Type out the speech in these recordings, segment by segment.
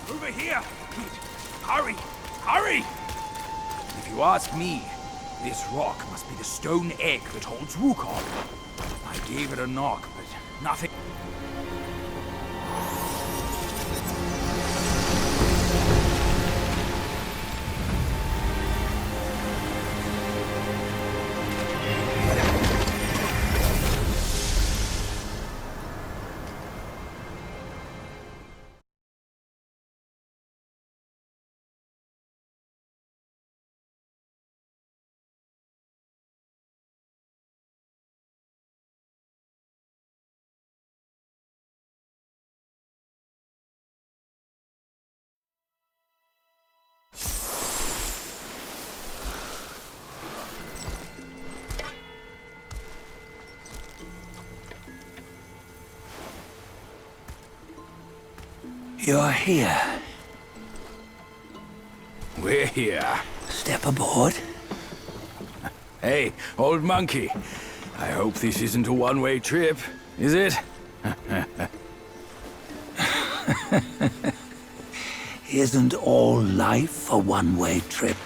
Over here! Hurry! Hurry! If you ask me, this rock must be the stone egg that holds Wukong. I gave it a knock, but nothing... You're here. We're here. Step aboard. Hey, old monkey. I hope this isn't a one-way trip, is it? Isn't all life a one-way trip?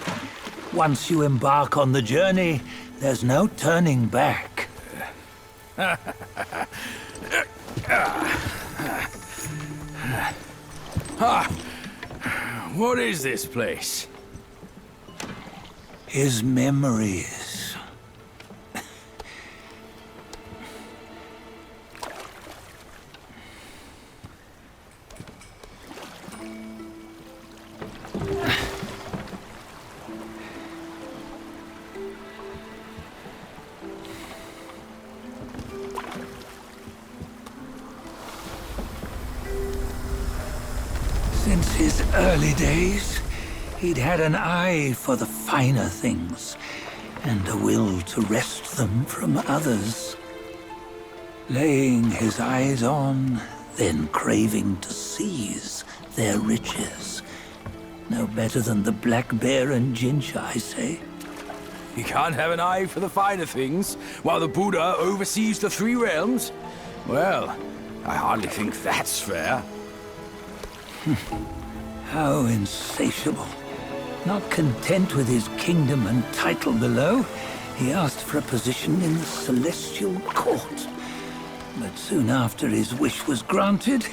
Once you embark on the journey, there's no turning back. What is this place? His memories. Since his early days, he'd had an eye for the finer things, and a will to wrest them from others. Laying his eyes on, then craving to seize their riches. No better than the black bear and ginger, I say. You can't have an eye for the finer things, while the Buddha oversees the three realms? Well, I hardly think that's fair. How insatiable. Not content with his kingdom and title below, he asked for a position in the celestial court. But soon after his wish was granted,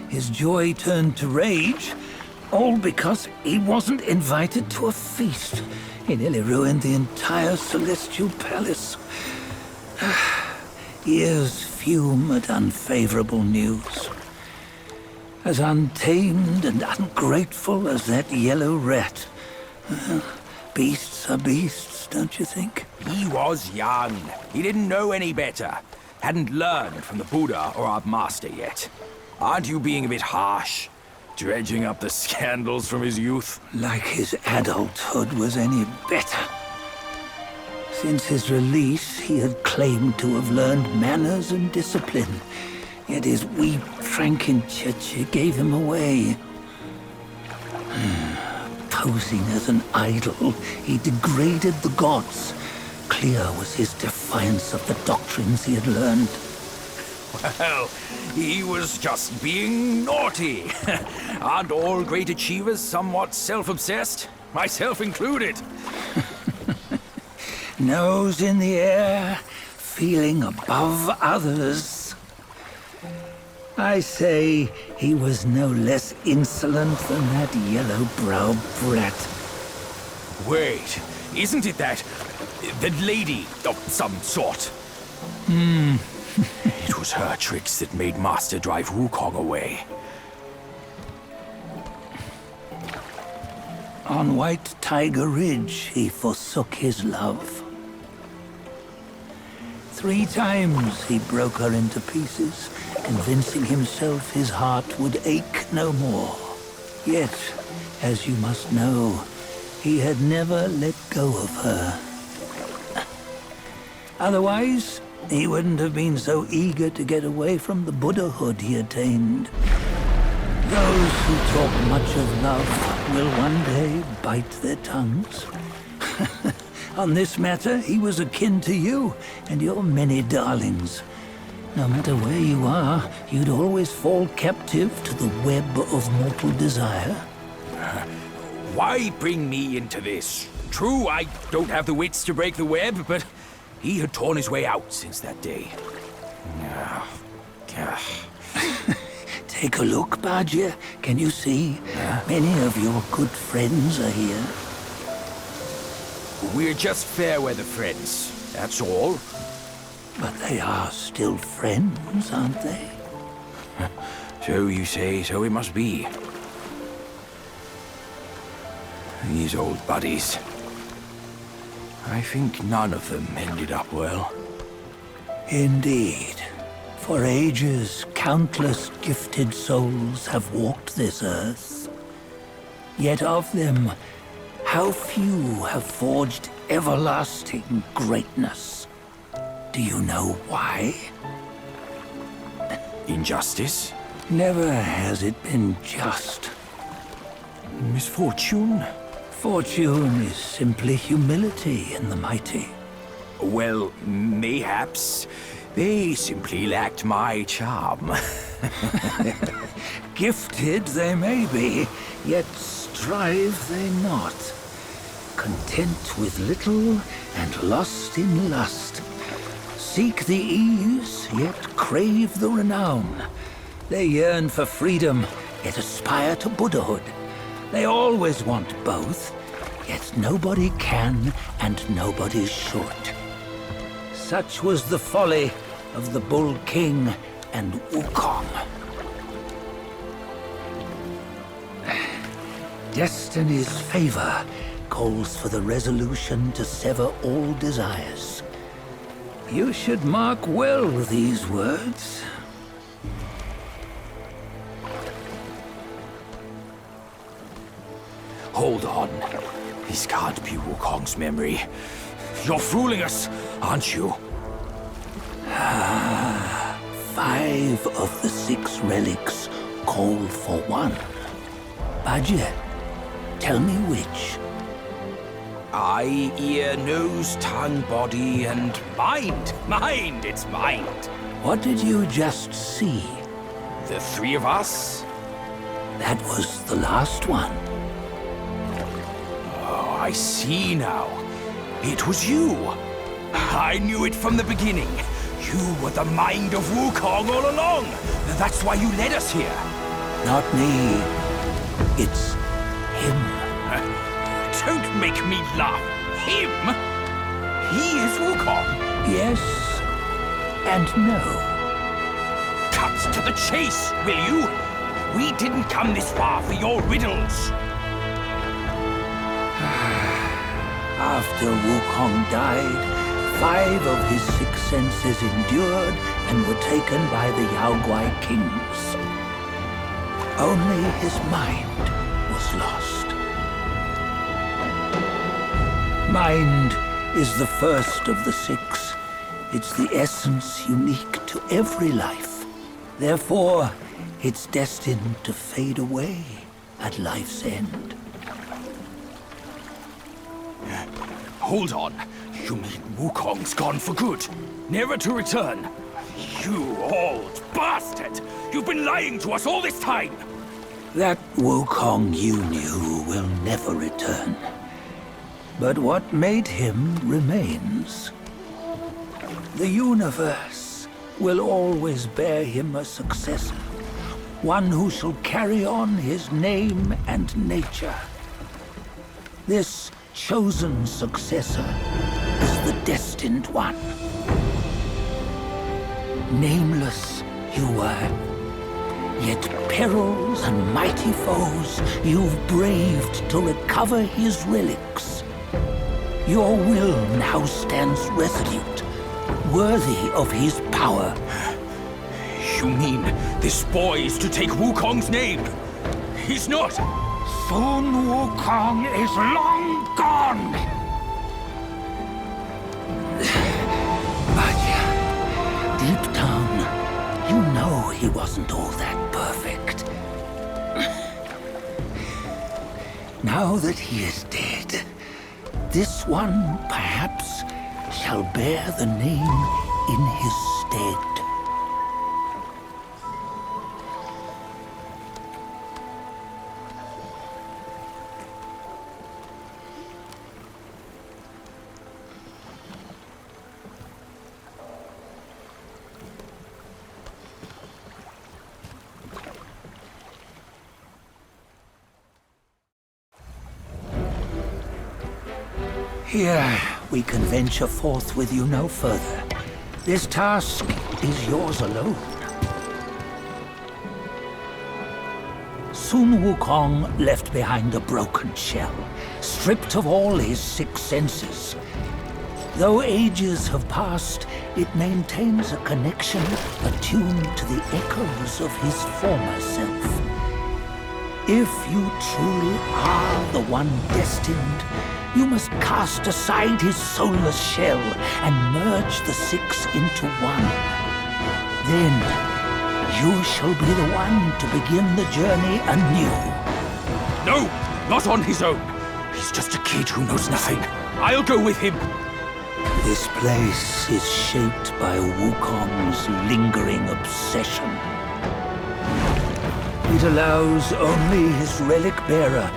his joy turned to rage, all because he wasn't invited to a feast. He nearly ruined the entire celestial palace. Ears fume at unfavorable news. As untamed and ungrateful as that yellow rat. Beasts are beasts, don't you think? He was young. He didn't know any better. Hadn't learned from the Buddha or our master yet. Aren't you being a bit harsh? Dredging up the scandals from his youth? Like his adulthood was any better. Since his release, he had claimed to have learned manners and discipline. Yet his weak Frankenchurch gave him away. Posing as an idol, he degraded the gods. Clear was his defiance of the doctrines he had learned. Well, he was just being naughty. Aren't all great achievers somewhat self-obsessed? Myself included. Nose in the air, feeling above others. I say he was no less insolent than that yellow-browed brat. Wait, isn't it that lady of some sort? It was her tricks that made Master drive Wukong away. On White Tiger Ridge, he forsook his love. 3 times he broke her into pieces, convincing himself his heart would ache no more. Yet, as you must know, he had never let go of her. Otherwise, he wouldn't have been so eager to get away from the Buddhahood he attained. Those who talk much of love will one day bite their tongues. On this matter, he was akin to you and your many darlings. No matter where you are, you'd always fall captive to the web of mortal desire. Why bring me into this? True, I don't have the wits to break the web, but he had torn his way out since that day. Take a look, Badger. Can you see? Many of your good friends are here. We're just fair-weather friends, that's all. But they are still friends, aren't they? So you say, so it must be. These old buddies. I think none of them ended up well. Indeed. For ages, countless gifted souls have walked this earth. Yet of them, how few have forged everlasting greatness? Do you know why? Injustice? Never has it been just. Misfortune? Fortune is simply humility in the mighty. Well, mayhaps. They simply lacked my charm. Gifted they may be, yet strive they not. Content with little and lost in lust. Seek the ease, yet crave the renown. They yearn for freedom, yet aspire to Buddhahood. They always want both, yet nobody can and nobody should. Such was the folly of the Bull King and Wukong. Destiny's favor calls for the resolution to sever all desires. You should mark well these words. Hold on. This can't be Wukong's memory. You're fooling us, aren't you? 5 of the 6 relics call for one. Badger, tell me which. Eye, ear, nose, tongue, body, and mind. Mind, it's mind. What did you just see? The 3 of us? That was the last one. Oh, I see now. It was you. I knew it from the beginning. You were the mind of Wukong all along. That's why you led us here. Not me. It's him. Don't make me laugh. Him? He is Wukong. Yes and no. Cut to the chase, will you? We didn't come this far for your riddles. After Wukong died, 5 of his 6 senses endured and were taken by the Yaoguai kings. Only his mind was lost. Mind is the first of the 6. It's the essence unique to every life. Therefore, it's destined to fade away at life's end. Hold on. You mean Wukong's gone for good? Never to return? You old bastard! You've been lying to us all this time! That Wukong you knew will never return. But what made him remains. The universe will always bear him a successor. One who shall carry on his name and nature. This chosen successor is the destined one. Nameless you were, yet perils and mighty foes you've braved to recover his relics. Your will now stands resolute, worthy of his power. You mean this boy is to take Wukong's name? He's not! Sun Wukong is long gone! But deep down, you know he wasn't all that perfect. Now that he is dead, this one, perhaps, shall bear the name in his stead. Here, we can venture forth with you no further. This task is yours alone. Sun Wukong left behind a broken shell, stripped of all his 6 senses. Though ages have passed, it maintains a connection attuned to the echoes of his former self. If you truly are the one destined, you must cast aside his soulless shell and merge the 6 into one. Then, you shall be the one to begin the journey anew. No! Not on his own! He's just a kid who knows nothing. I'll go with him! This place is shaped by Wukong's lingering obsession. It allows only his relic bearer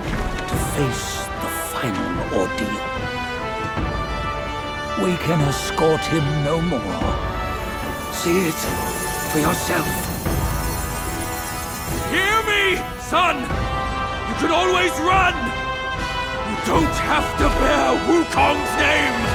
to face the final ordeal. We can escort him no more. See it for yourself. Hear me, son! You can always run! You don't have to bear Wukong's name!